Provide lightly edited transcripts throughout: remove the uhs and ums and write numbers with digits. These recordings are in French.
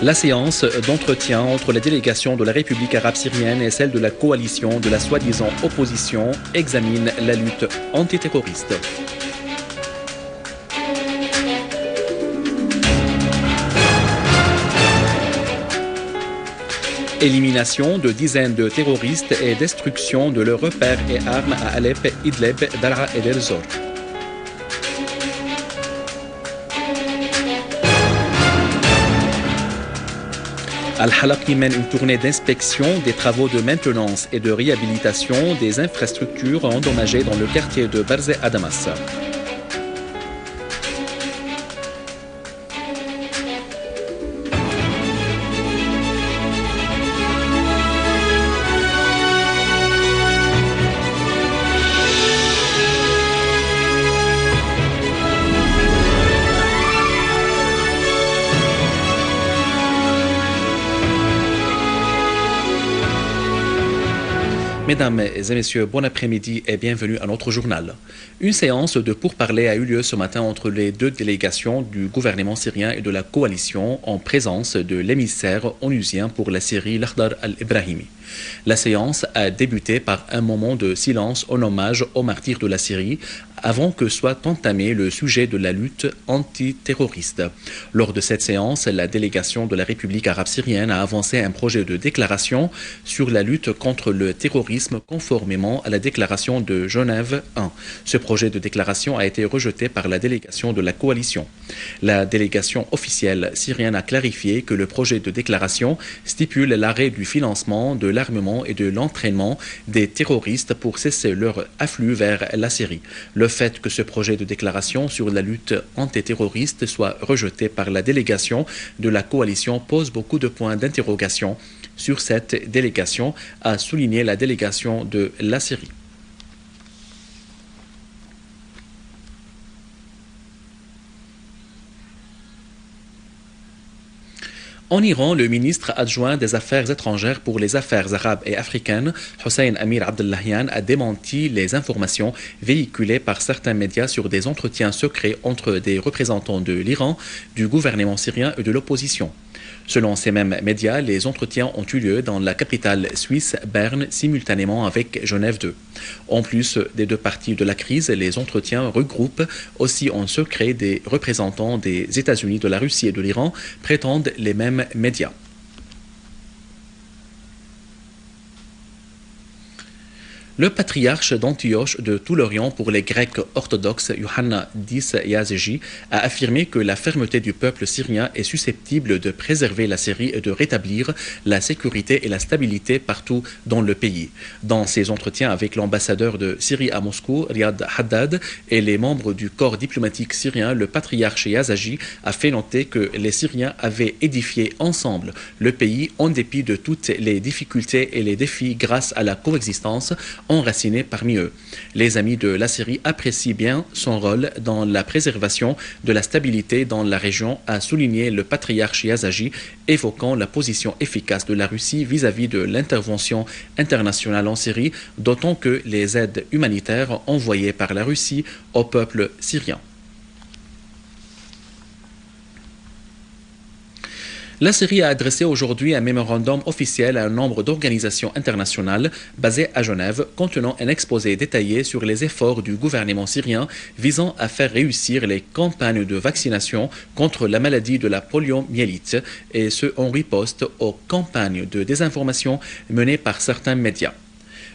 La séance d'entretien entre la délégation de la République arabe syrienne et celle de la coalition de la soi-disant opposition examine la lutte antiterroriste. Élimination de dizaines de terroristes et destruction de leurs repères et armes à Alep, Idlib, Daraa et Deir ez-Zor. Al-Halaqi mène une tournée d'inspection des travaux de maintenance et de réhabilitation des infrastructures endommagées dans le quartier de Barzeh à Damas. Mesdames et messieurs, bon après-midi et bienvenue à notre journal. Une séance de pourparlers a eu lieu ce matin entre les deux délégations du gouvernement syrien et de la coalition en présence de l'émissaire onusien pour la Syrie, Lakhdar al-Ibrahimi. La séance a débuté par un moment de silence en hommage aux martyrs de la Syrie avant que soit entamé le sujet de la lutte antiterroriste. Lors de cette séance, la délégation de la République arabe syrienne a avancé un projet de déclaration sur la lutte contre le terrorisme conformément à la déclaration de Genève 1. Ce projet de déclaration a été rejeté par la délégation de la coalition. La délégation officielle syrienne a clarifié que le projet de déclaration stipule l'arrêt du financement, de l'armement et de l'entraînement des terroristes pour cesser leur afflux vers la Syrie. Le fait que ce projet de déclaration sur la lutte antiterroriste soit rejeté par la délégation de la coalition pose beaucoup de points d'interrogation sur cette délégation, a souligné la délégation de la Syrie. En Iran, le ministre adjoint des Affaires étrangères pour les affaires arabes et africaines, Hossein Amir Abdullahian, a démenti les informations véhiculées par certains médias sur des entretiens secrets entre des représentants de l'Iran, du gouvernement syrien et de l'opposition. Selon ces mêmes médias, les entretiens ont eu lieu dans la capitale suisse, Berne, simultanément avec Genève 2. En plus des deux parties de la crise, les entretiens regroupent aussi en secret des représentants des États-Unis, de la Russie et de l'Iran, prétendent les mêmes médias. Le patriarche d'Antioche de tout l'Orient pour les Grecs orthodoxes, Yohanna X Yazegi, a affirmé que la fermeté du peuple syrien est susceptible de préserver la Syrie et de rétablir la sécurité et la stabilité partout dans le pays. Dans ses entretiens avec l'ambassadeur de Syrie à Moscou, Riyad Haddad, et les membres du corps diplomatique syrien, le patriarche Yazegi a fait noter que les Syriens avaient édifié ensemble le pays en dépit de toutes les difficultés et les défis grâce à la coexistence enracinés parmi eux. Les amis de la Syrie apprécient bien son rôle dans la préservation de la stabilité dans la région, a souligné le patriarche Yazegi, évoquant la position efficace de la Russie vis-à-vis de l'intervention internationale en Syrie, d'autant que les aides humanitaires envoyées par la Russie au peuple syrien. La Syrie a adressé aujourd'hui un mémorandum officiel à un nombre d'organisations internationales basées à Genève, contenant un exposé détaillé sur les efforts du gouvernement syrien visant à faire réussir les campagnes de vaccination contre la maladie de la poliomyélite, et ce en riposte aux campagnes de désinformation menées par certains médias.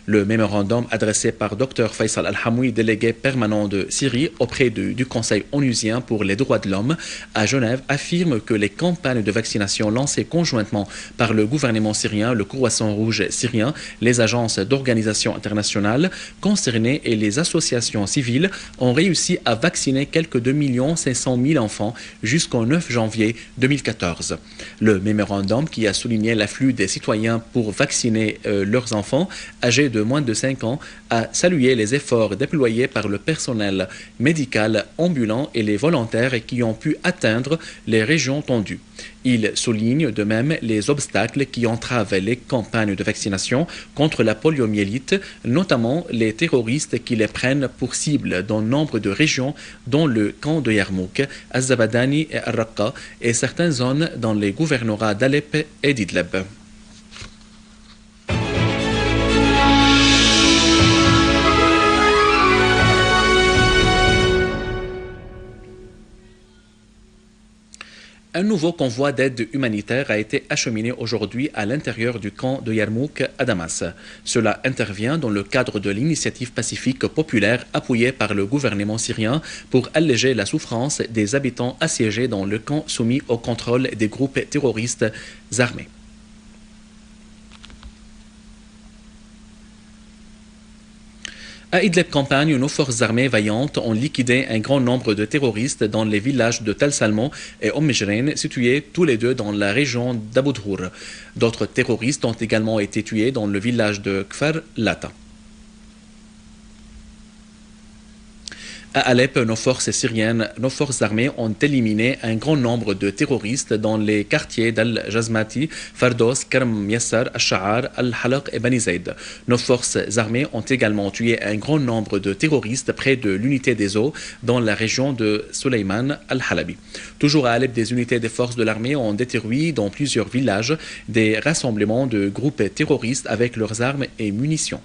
Le mémorandum adressé par Dr Faisal Al-Hamoui, délégué permanent de Syrie auprès du Conseil onusien pour les droits de l'homme à Genève, affirme que les campagnes de vaccination lancées conjointement par le gouvernement syrien, le Croissant Rouge syrien, les agences d'organisations internationales concernées et les associations civiles ont réussi à vacciner quelques 2 500 000 enfants jusqu'au 9 janvier 2014. Le mémorandum, qui a souligné l'afflux des citoyens pour vacciner leurs enfants âgés de moins de 5 ans a salué les efforts déployés par le personnel médical ambulant et les volontaires qui ont pu atteindre les régions tendues. Il souligne de même les obstacles qui entravent les campagnes de vaccination contre la poliomyélite, notamment les terroristes qui les prennent pour cible dans nombre de régions, dont le camp de Yarmouk, Az-Zabadani et Al-Raqqa, et certaines zones dans les gouvernorats d'Alep et d'Idleb. Un nouveau convoi d'aide humanitaire a été acheminé aujourd'hui à l'intérieur du camp de Yarmouk à Damas. Cela intervient dans le cadre de l'initiative pacifique populaire appuyée par le gouvernement syrien pour alléger la souffrance des habitants assiégés dans le camp soumis au contrôle des groupes terroristes armés. À Idlib campagne, nos forces armées vaillantes ont liquidé un grand nombre de terroristes dans les villages de Tal Salmon et Mijren, situés tous les deux dans la région d'Aboudhour. D'autres terroristes ont également été tués dans le village de Kfar Lata. À Alep, nos forces armées ont éliminé un grand nombre de terroristes dans les quartiers d'Al-Jazmati, Fardos, Karm Yassar, Al-Sha'ar, Al-Halaq et Bani Zaid. Nos forces armées ont également tué un grand nombre de terroristes près de l'unité des eaux dans la région de Sulayman Al-Halabi. Toujours à Alep, des unités des forces de l'armée ont détruit dans plusieurs villages des rassemblements de groupes terroristes avec leurs armes et munitions.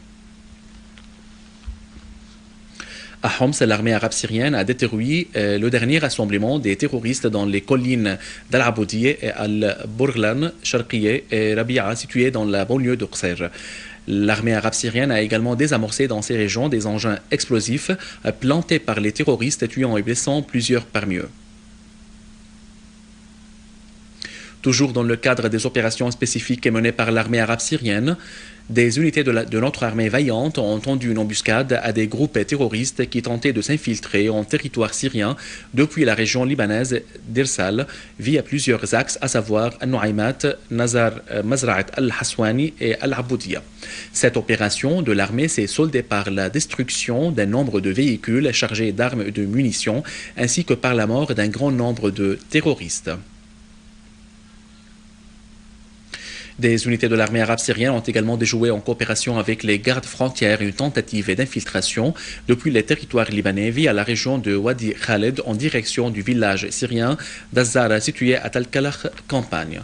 À Homs, l'armée arabe syrienne a détruit le dernier rassemblement des terroristes dans les collines d'Al-Aboudi et Al-Bourglan, Sharqiye et Rabia, situées dans la banlieue de Qsr. L'armée arabe syrienne a également désamorcé dans ces régions des engins explosifs plantés par les terroristes, tuant et blessant plusieurs parmi eux. Toujours dans le cadre des opérations spécifiques menées par l'armée arabe syrienne, des unités de notre armée vaillante ont tendu une embuscade à des groupes terroristes qui tentaient de s'infiltrer en territoire syrien depuis la région libanaise d'Irsal via plusieurs axes, à savoir Al-Nuaymat, Nazar, Mazra'at Al-Haswani et Al-Aboudia. Cette opération de l'armée s'est soldée par la destruction d'un nombre de véhicules chargés d'armes et de munitions, ainsi que par la mort d'un grand nombre de terroristes. Des unités de l'armée arabe syrienne ont également déjoué en coopération avec les gardes frontières une tentative d'infiltration depuis les territoires libanais via la région de Wadi Khaled en direction du village syrien d'Azzara situé à Talkalach campagne.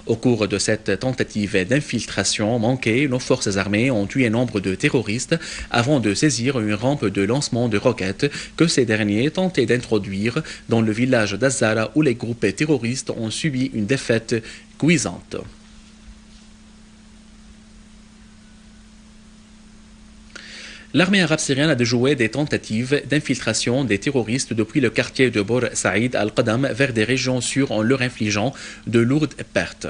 Au cours de cette tentative d'infiltration manquée, nos forces armées ont tué nombre de terroristes avant de saisir une rampe de lancement de roquettes que ces derniers tentaient d'introduire dans le village d'Azzara où les groupes terroristes ont subi une défaite cuisante. L'armée arabe syrienne a déjoué des tentatives d'infiltration des terroristes depuis le quartier de Bor Saïd al-Qadam vers des régions sûres en leur infligeant de lourdes pertes.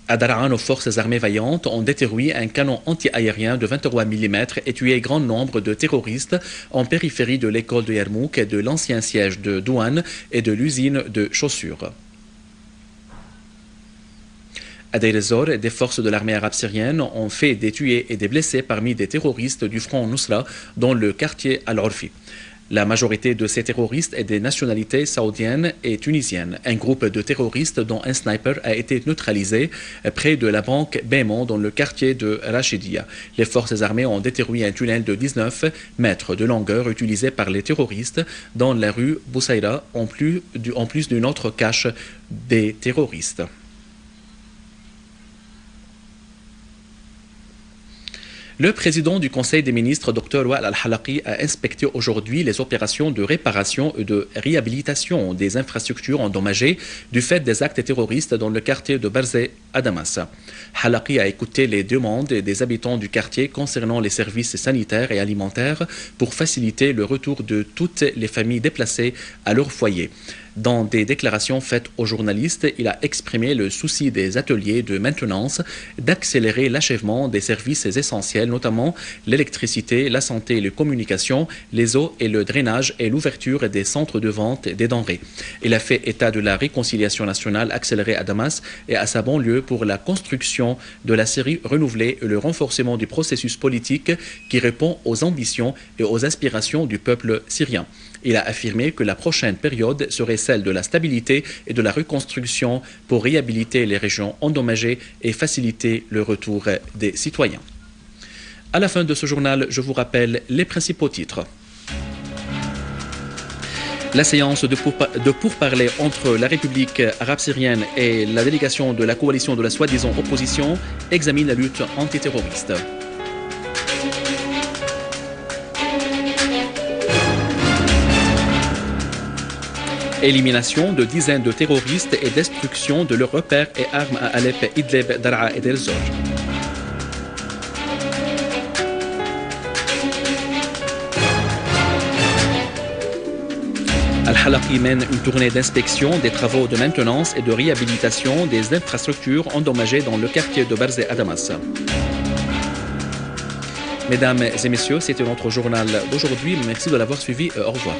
À Daraa, nos forces armées vaillantes ont détruit un canon anti-aérien de 23 mm et tué grand nombre de terroristes en périphérie de l'école de Yarmouk, de l'ancien siège de douane et de l'usine de chaussures. À Deir ez-Zor, des forces de l'armée arabe syrienne ont fait des tués et des blessés parmi des terroristes du front Nusra dans le quartier Al-Orfi. La majorité de ces terroristes est des nationalités saoudiennes et tunisiennes. Un groupe de terroristes dont un sniper a été neutralisé près de la banque Bémon dans le quartier de Rachidia. Les forces armées ont détruit un tunnel de 19 mètres de longueur utilisé par les terroristes dans la rue Boussaïra en plus d'une autre cache des terroristes. Le président du Conseil des ministres, Dr Wael Al-Halaqi, a inspecté aujourd'hui les opérations de réparation et de réhabilitation des infrastructures endommagées du fait des actes terroristes dans le quartier de Barzeh à Damas. Halaqi a écouté les demandes des habitants du quartier concernant les services sanitaires et alimentaires pour faciliter le retour de toutes les familles déplacées à leur foyer. Dans des déclarations faites aux journalistes, il a exprimé le souci des ateliers de maintenance d'accélérer l'achèvement des services essentiels, notamment l'électricité, la santé, les communications, les eaux et le drainage et l'ouverture des centres de vente des denrées. Il a fait état de la réconciliation nationale accélérée à Damas et à sa banlieue pour la construction de la Syrie renouvelée et le renforcement du processus politique qui répond aux ambitions et aux aspirations du peuple syrien. Il a affirmé que la prochaine période serait celle de la stabilité et de la reconstruction pour réhabiliter les régions endommagées et faciliter le retour des citoyens. À la fin de ce journal, je vous rappelle les principaux titres. La séance de pourparlers entre la République arabe syrienne et la délégation de la coalition de la soi-disant opposition examine la lutte antiterroriste. Élimination de dizaines de terroristes et destruction de leurs repères et armes à Alep, Idlib, Daraa et Deir Zor. Al-Halaqi mène une tournée d'inspection des travaux de maintenance et de réhabilitation des infrastructures endommagées dans le quartier de Barzeh à Damas. Mesdames et messieurs, c'était notre journal d'aujourd'hui. Merci de l'avoir suivi. Au revoir.